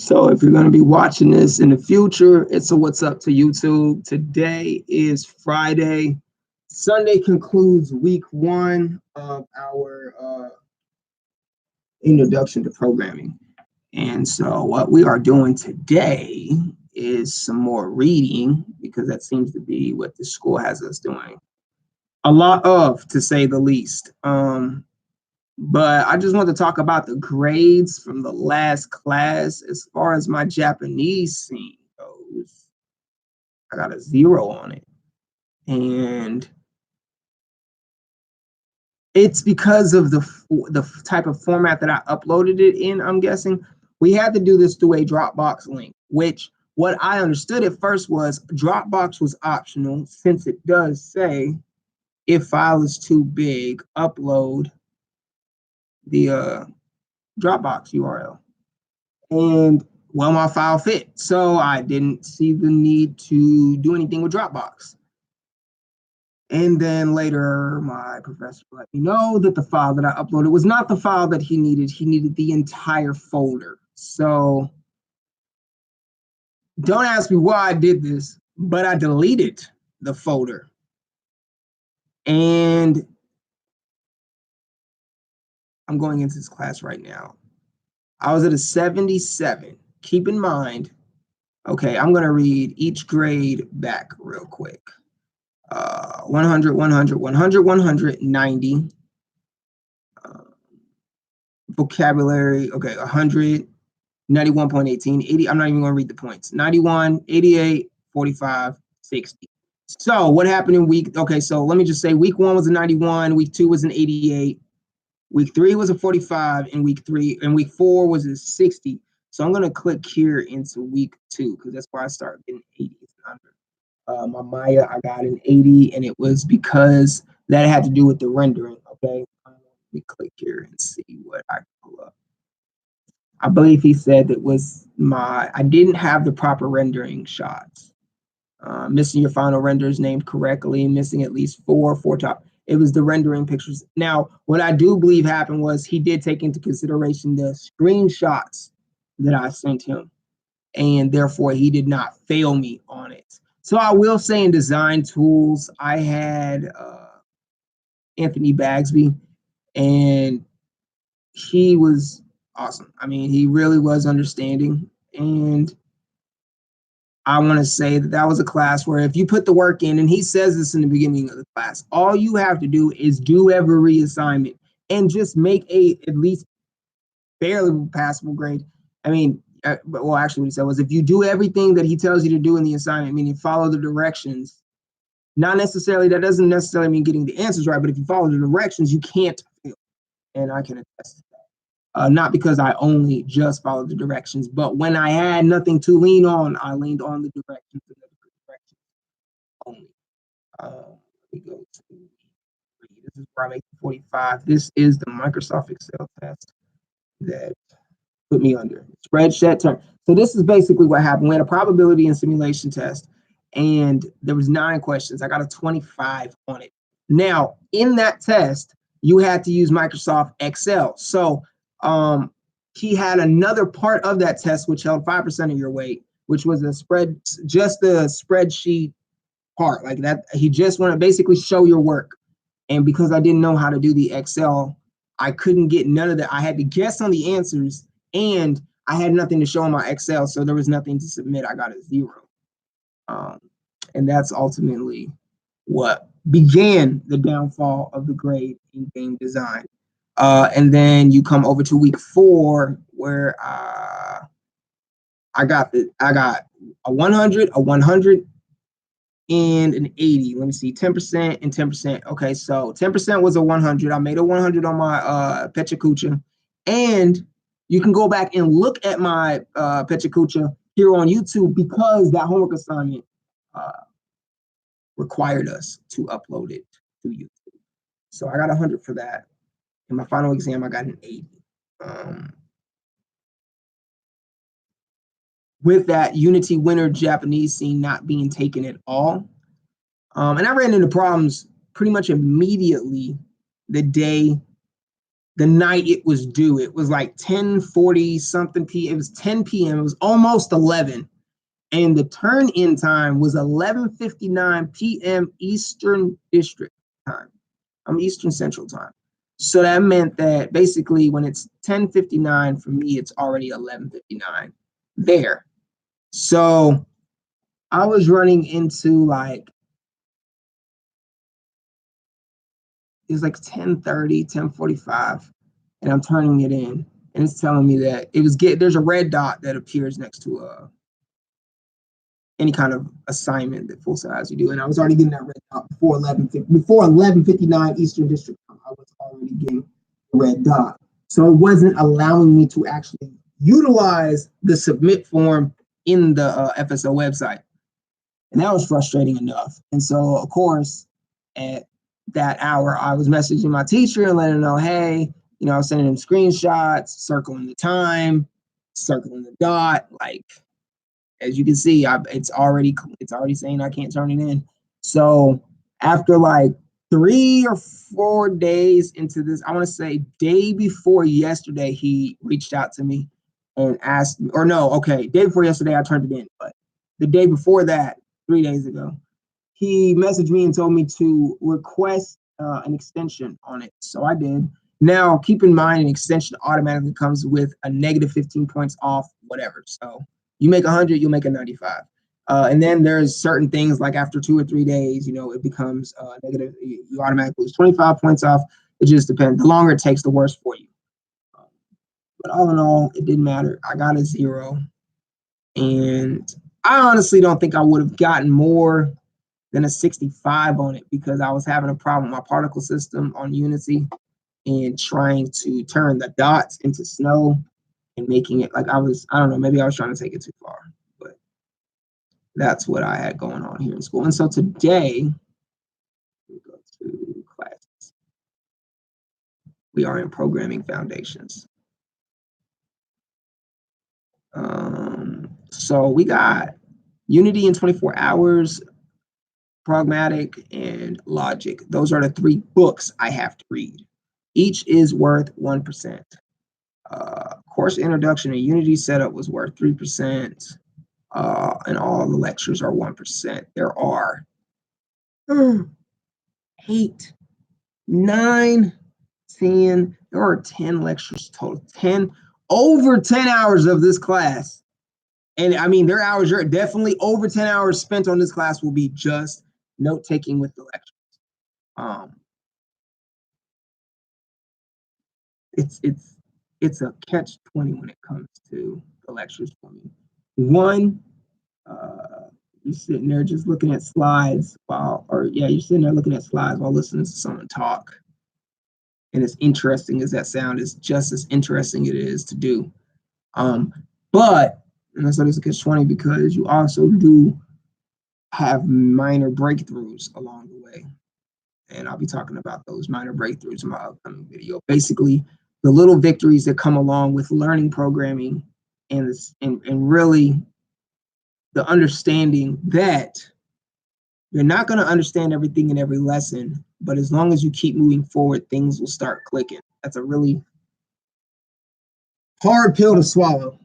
So if you're going to be watching this in the future, it's a what's up to YouTube. Today is Friday. Sunday concludes week one of our introduction to programming. And so what we are doing today is some more reading, because that seems to be what the school has us doing a lot of, to say the least. But I just want to talk about the grades from the last class. As far as my Japanese scene goes, I got a 0 on it. And it's because of the type of format that I uploaded it in, I'm guessing. We had to do this through a Dropbox link, which what I understood at first was Dropbox was optional, since it does say if file is too big, upload the Dropbox URL. And well, my file fit, so I didn't see the need to do anything with Dropbox. And then later, my professor let me know that the file that I uploaded was not the file that he needed. He needed the entire folder. So don't ask me why I did this, but I deleted the folder. And I'm going into this class right now. I was at a 77. Keep in mind, okay, I'm going to read each grade back real quick. 100, 100, 100, 100, 90. Vocabulary, okay, 100, 91.18, 80. I'm not even going to read the points. 91, 88, 45, 60. So what happened in week, okay, so let me just say week 1 was a 91, week 2 was an 88, week 3 was a 45, and week 4 was a 60. So I'm going to click here into week 2, because that's where I start getting 80 and under. My Maya, I got an 80, and it was because that had to do with the rendering, okay? Let me click here and see what I can pull up. I believe he said that was I didn't have the proper rendering shots. Missing your final renders named correctly, missing at least four top. It was the rendering pictures. Now, what I do believe happened was he did take into consideration the screenshots that I sent him, and therefore he did not fail me on it. So I will say in design tools, I had Anthony Bagsby, and he was awesome. I mean, he really was understanding. And I want to say that was a class where if you put the work in, and he says this in the beginning of the class, all you have to do is do every assignment and just make a at least barely passable grade. I mean, well, actually what he said was if you do everything that he tells you to do in the assignment, meaning follow the directions, not necessarily, that doesn't necessarily mean getting the answers right, but if you follow the directions, you can't fail. And I can attest to that. Not because I only just followed the directions, but when I had nothing to lean on, I leaned on the directions and the directions only. Let me go to, this is where I make 45. This is the Microsoft Excel test that put me under. Spreadsheet term. So this is basically what happened. We had a probability and simulation test, and there was 9 questions. I got a 25 on it. Now, in that test, you had to use Microsoft Excel. So he had another part of that test which held 5% of your weight, which was just the spreadsheet part, like that. He just wanted to basically show your work. And because I didn't know how to do the Excel, I couldn't get none of that. I had to guess on the answers, and I had nothing to show in my Excel, so there was nothing to submit. I got a 0. And that's ultimately what began the downfall of the grade in game design. And then you come over to week 4, where I got a 100, a 100, and an 80. Let me see, 10% and 10%. Okay, so 10% was a 100. I made a 100 on my PechaKucha. And you can go back and look at my PechaKucha here on YouTube, because that homework assignment required us to upload it to YouTube. So I got 100 for that. In my final exam, I got an 80. With that Unity winter Japanese scene not being taken at all. And I ran into problems pretty much immediately the day the night it was due. It was like 10:40 something p. It was 10 p.m. It was almost 11, and the turn-in time was 11:59 p.m. Eastern District time. Eastern Central time. So that meant that basically when it's 10:59 for me, it's already 11:59 there. So I was running into like, it was like 10:30, 10:45, and I'm turning it in, and it's telling me that there's a red dot that appears next to any kind of assignment that Full Sail has you do, and I was already getting that red dot before 11:59 Eastern District. I was already getting the red dot, so it wasn't allowing me to actually utilize the submit form in the FSO website, and that was frustrating enough. And so, of course, at that hour, I was messaging my teacher and letting her know, hey, I was sending him screenshots, circling the time, circling the dot. Like, as you can see, it's already saying I can't turn it in. So after like 3 or 4 days into this, I want to say day before yesterday, he reached out to me and asked me, or no, okay, day before yesterday, I turned it in. But the day before that, 3 days ago, he messaged me and told me to request an extension on it. So I did. Now, keep in mind, an extension automatically comes with a negative 15 points off whatever. So you make 100, you'll make a 95. And then there's certain things like after 2 or 3 days, it becomes negative. You automatically lose 25 points off. It just depends. The longer it takes, the worse for you. But all in all, it didn't matter. I got a 0. And I honestly don't think I would have gotten more than a 65 on it because I was having a problem with my particle system on Unity and trying to turn the dots into snow and making it like I don't know, maybe I was trying to take it too far, but that's what I had going on here in school. And so today, we go to classes. We are in programming foundations. So we got Unity in 24 hours, Pragmatic, and Logic. Those are the 3 books I have to read. Each is worth 1%. Course introduction and Unity setup was worth 3%. And all the lectures are 1%. There are 8, 9, 10. There are 10 lectures total. Over 10 hours of this class. And I mean, their hours are definitely over 10 hours spent on this class will be just note taking with the lectures. It's a catch-20 when it comes to the lectures for me. One, you're sitting there just looking at slides you're sitting there looking at slides while listening to someone talk. And as interesting as that sound is, just as interesting it is to do. But, and that's why it's a catch-20 because you also do have minor breakthroughs along the way. And I'll be talking about those minor breakthroughs in my upcoming video. Basically, the little victories that come along with learning programming and really the understanding that you're not going to understand everything in every lesson, but as long as you keep moving forward, things will start clicking. That's a really hard pill to swallow.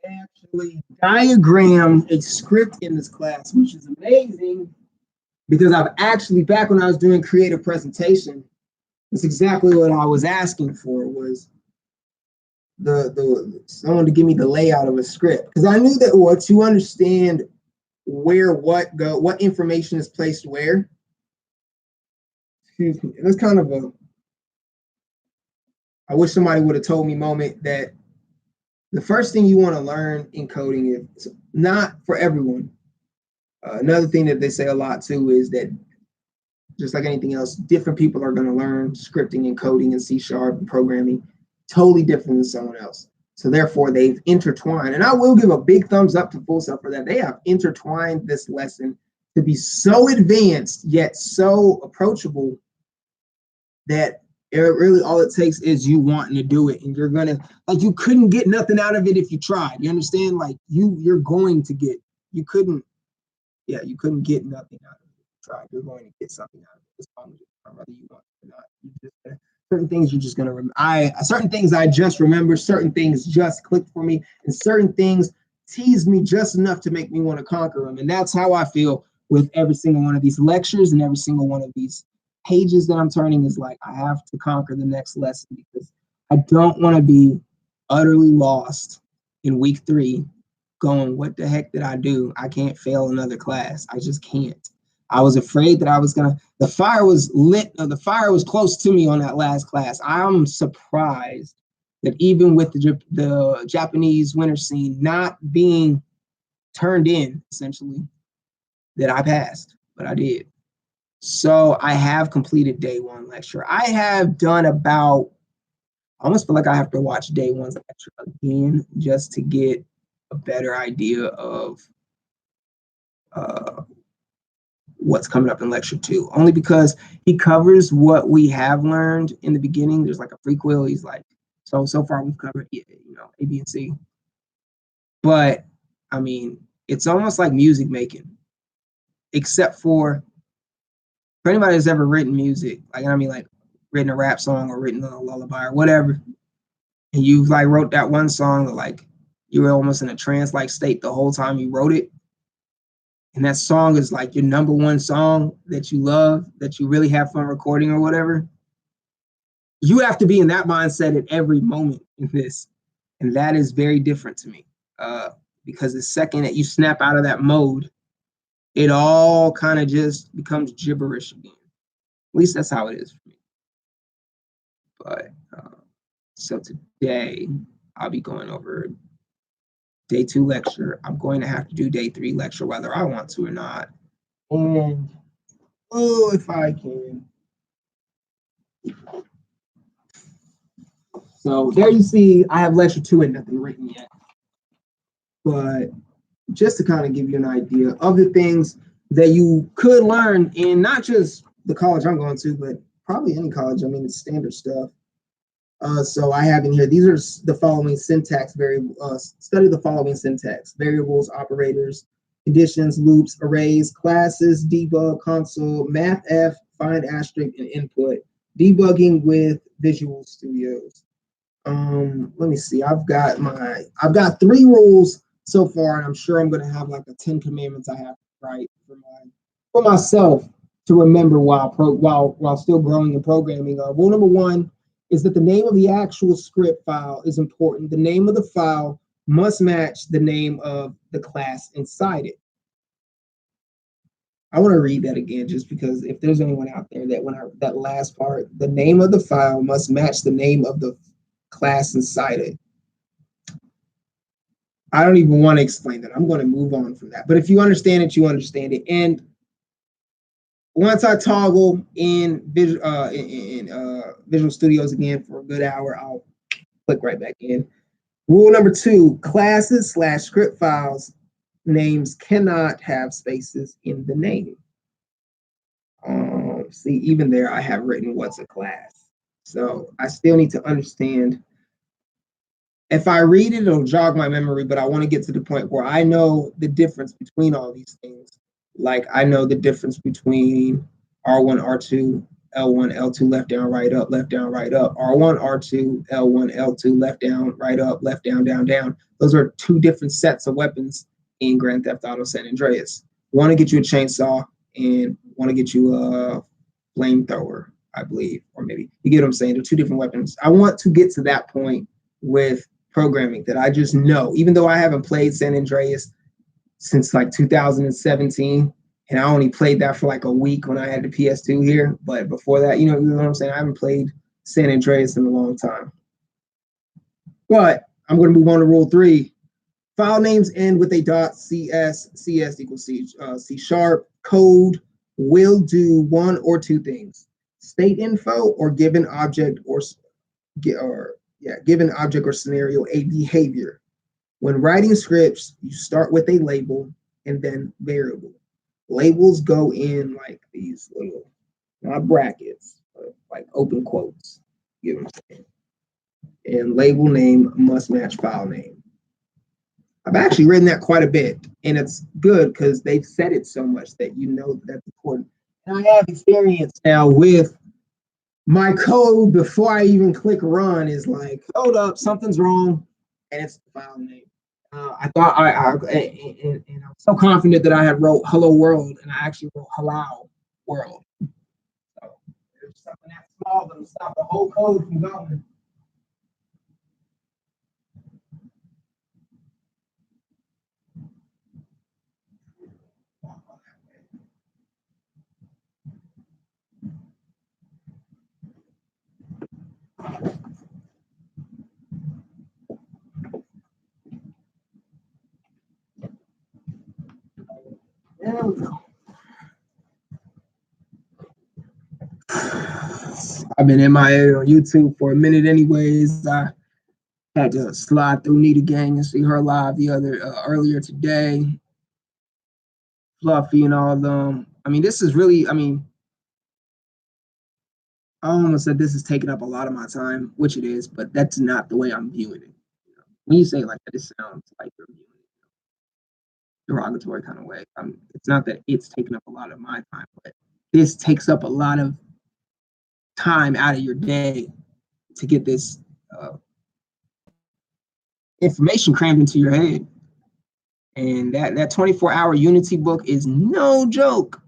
Actually diagram a script in this class, which is amazing because I've actually, back when I was doing creative presentation, that's exactly what I was asking for was someone to give me the layout of a script because I knew that to understand where what information is placed where. Excuse me. That's kind of I wish somebody would have told me moment that the first thing you want to learn in coding is not for everyone. Another thing that they say a lot too is that just like anything else, different people are going to learn scripting and coding and C# and programming totally different than someone else. So therefore, they've intertwined. And I will give a big thumbs up to Full Sail for that. They have intertwined this lesson to be so advanced yet so approachable that Really, all it takes is you wanting to do it, and you're gonna, like, you couldn't get nothing out of it if you tried. You understand? Like, you're going to get. You couldn't. Yeah, you couldn't get nothing out of it if you tried. You're going to get something out of it as long as you try, whether you want it or not. You just certain things you're just gonna remember. Certain things I just remember. Certain things just clicked for me, and certain things teased me just enough to make me want to conquer them. And that's how I feel with every single one of these lectures and every single one of these pages that I'm turning. Is like, I have to conquer the next lesson because I don't want to be utterly lost in week 3 going, what the heck did I do? I can't fail another class. I just can't. I was afraid that I was gonna, the fire was lit, the fire was close to me on that last class. I'm surprised that even with the Japanese winter scene not being turned in, essentially, that I passed, but I did. So I have completed day 1 lecture. I have done about, I almost feel like I have to watch day 1's lecture again just to get a better idea of what's coming up in lecture 2. Only because he covers what we have learned in the beginning. There's like a prequel. He's like, so far we've covered, A, B, and C. But I mean, it's almost like music making, except for anybody that's ever written music, like, I mean, like, written a rap song or written a lullaby or whatever, and you like wrote that one song that, like, you were almost in a trance-like state the whole time you wrote it, and that song is like your number one song that you love, that you really have fun recording or whatever. You have to be in that mindset at every moment in this, and that is very different to me, because the second that you snap out of that mode, it all kind of just becomes gibberish again. At least that's how it is for me. But so today I'll be going over day 2 lecture. I'm going to have to do day 3 lecture whether I want to or not. And if I can. So there you see, I have lecture 2 and nothing written yet. But just to kind of give you an idea of the things that you could learn in not just the college I'm going to, but probably any college. I mean, it's standard stuff. So I have in here, these are the following syntax variables. Study the following syntax: variables, operators, conditions, loops, arrays, classes, debug, console, mathf, find asterisk, and input. Debugging with Visual Studios. Let me see. I've got 3 rules so far, and I'm sure I'm gonna have like a 10 commandments I have to write for myself to remember while still growing in programming. Rule number 1 is that the name of the actual script file is important. The name of the file must match the name of the class inside it. I want to read that again just because if there's anyone out there that last part, the name of the file must match the name of the class inside it. I don't even want to explain that. I'm going to move on from that. But if you understand it, you understand it. And once I toggle in Visual Studios again for a good hour, I'll click right back in. Rule number 2, classes / script files names cannot have spaces in the name. See, even there, I have written what's a class. So I still need to understand. If I read it, it'll jog my memory, but I want to get to the point where I know the difference between all these things. Like, I know the difference between R1, R2, L1, L2, left down, right up, R1, R2, L1, L2, left down, right up, left down, down, down. Those are 2 different sets of weapons in Grand Theft Auto San Andreas. Want to get you a chainsaw and want to get you a flamethrower, I believe, or maybe you get what I'm saying. They're 2 different weapons. I want to get to that point with programming that I just know, even though I haven't played San Andreas since like 2017, and I only played that for like a week when I had the PS2 here. But before that, you know what I'm saying? I haven't played San Andreas in a long time. But I'm going to move on to rule 3. File names end with a .cs, cs equals C sharp. Code will do 1 or 2 things: state info or given object given object or scenario a behavior. When writing scripts, you start with a label and then variable. Labels go in like these little, not brackets, but like open quotes. You get what I'm saying? And label name must match file name. I've actually written that quite a bit, and it's good because they've said it so much that you know that's important. And I have experience now with my code before I even click run is like, hold up, something's wrong, and it's the file name. I thought and I'm so confident that I had wrote hello world, and I actually wrote halal world. So there's something that small that'll stop the whole code from going. There we go. I've been MIA on YouTube for a minute anyways. I had to slide through Nita Gang and see her live the other earlier today. Fluffy and all of them. I mean, this is really, I mean, I almost said this is taking up a lot of my time, which it is, but that's not the way I'm viewing it. When you say it like that, it sounds like you're viewing it derogatory kind of way. It's not that it's taking up a lot of my time, but this takes up a lot of time out of your day to get this information crammed into your head. And that 24-hour Unity book is no joke.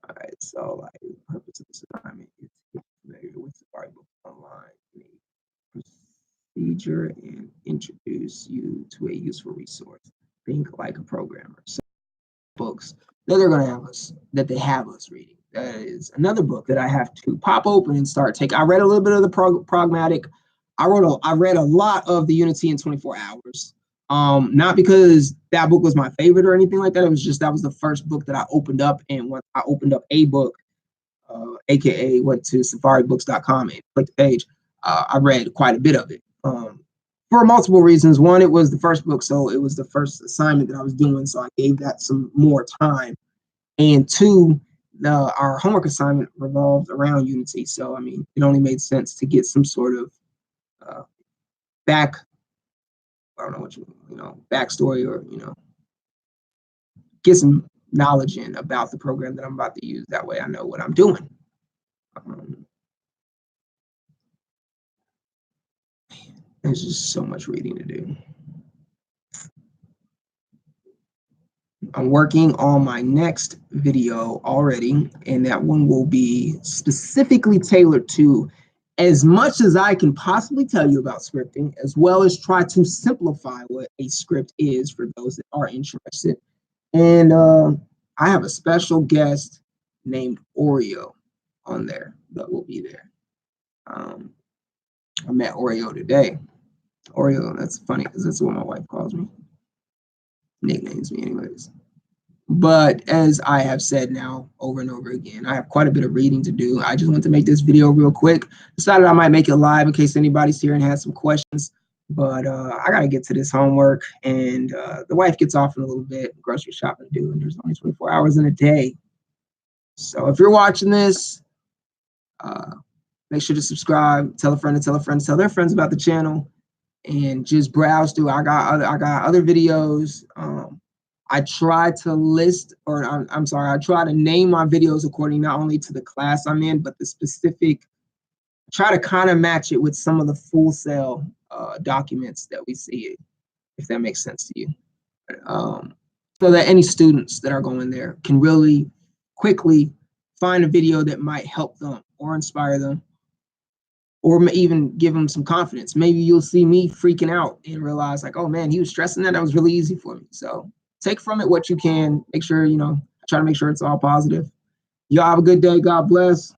All right, so like the purpose of this assignment is to get familiar with Safari Book Online, procedure, and introduce you to a useful resource. Think like a programmer. So books that they're going to have us, that they have us reading. That is another book that I have to pop open and start taking. I read a little bit of the pragmatic. I read a lot of the Unity in 24 hours. Not because that book was my favorite or anything like that. It was just that was the first book that I opened up, and when I opened up a book, aka went to safaribooks.com and clicked the page, I read quite a bit of it. For multiple reasons. One, it was the first book, so it was the first assignment that I was doing, so I gave that some more time. And two, our homework assignment revolved around Unity, so I mean, it only made sense to get some sort of I don't know what backstory, or get some knowledge in about the program that I'm about to use. That way, I know what I'm doing. There's just so much reading to do. I'm working on my next video already, and that one will be specifically tailored to as much as I can possibly tell you about scripting, as well as try to simplify what a script is for those that are interested. And I have a special guest named Oreo on there that will be there. I met Oreo today. Oreo, that's funny because that's what my wife calls me. Nicknames me anyways. But as I have said now over and over again, I have quite a bit of reading to do. I just want to make this video real quick. Decided I might make it live in case anybody's here and has some questions. But I got to get to this homework, and the wife gets off in a little bit, grocery shopping to do, and there's only 24 hours in a day. So if you're watching this, make sure to subscribe, tell a friend to tell a friend to tell their friends about the channel, and just browse through. I got other videos. I try to list, or I'm sorry, I try to name my videos according not only to the class I'm in, but the specific, try to kind of match it with some of the Full Sail documents that we see, if that makes sense to you. So that any students that are going there can really quickly find a video that might help them or inspire them, or even give them some confidence. Maybe you'll see me freaking out and realize like, oh man, he was stressing that. That was really easy for me. So take from it what you can. Make sure, try to make sure it's all positive. Y'all have a good day. God bless.